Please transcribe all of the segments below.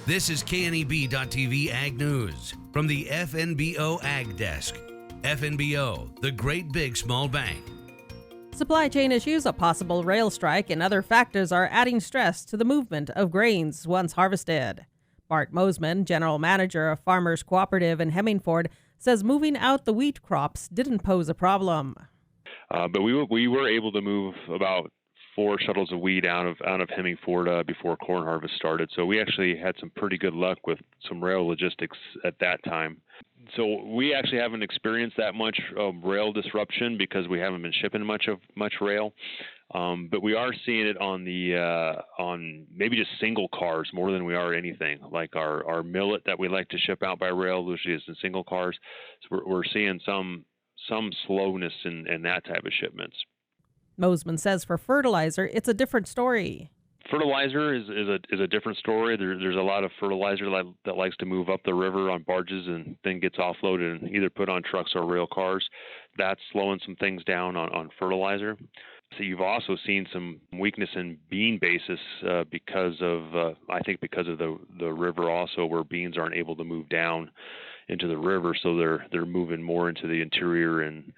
This is KNEB.TV Ag News from the FNBO Ag Desk. FNBO, the great big small bank. Supply chain issues, a possible rail strike, and other factors are adding stress to the movement of grains once harvested. Bart Mosman, general manager of Farmers Cooperative in Hemmingford, says moving out the wheat crops didn't pose a problem. But we were able to move about 4 shuttles of wheat out of Hemmingford before corn harvest started. So we actually had some pretty good luck with some rail logistics at that time. So we actually haven't experienced that much rail disruption because we haven't been shipping much rail. But we are seeing it on maybe just single cars more than we are anything. Like our millet that we like to ship out by rail usually is in single cars. So we're seeing some slowness in that type of shipments. Mosman says for fertilizer, it's a different story. Fertilizer is a different story. There's a lot of fertilizer that likes to move up the river on barges and then gets offloaded and either put on trucks or rail cars. That's slowing some things down on fertilizer. So you've also seen some weakness in bean basis because of the river also, where beans aren't able to move down into the river, so they're moving more into the interior and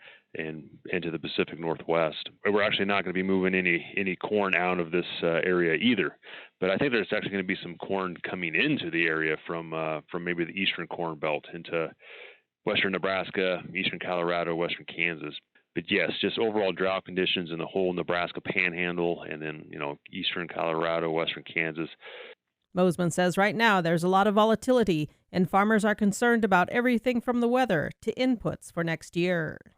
into the Pacific Northwest. We're actually not going to be moving any corn out of this area either. But I think there's actually going to be some corn coming into the area from maybe the eastern corn belt into western Nebraska, eastern Colorado, western Kansas. But yes, just overall drought conditions in the whole Nebraska panhandle, and then eastern Colorado, western Kansas. Mosman says right now there's a lot of volatility, and farmers are concerned about everything from the weather to inputs for next year.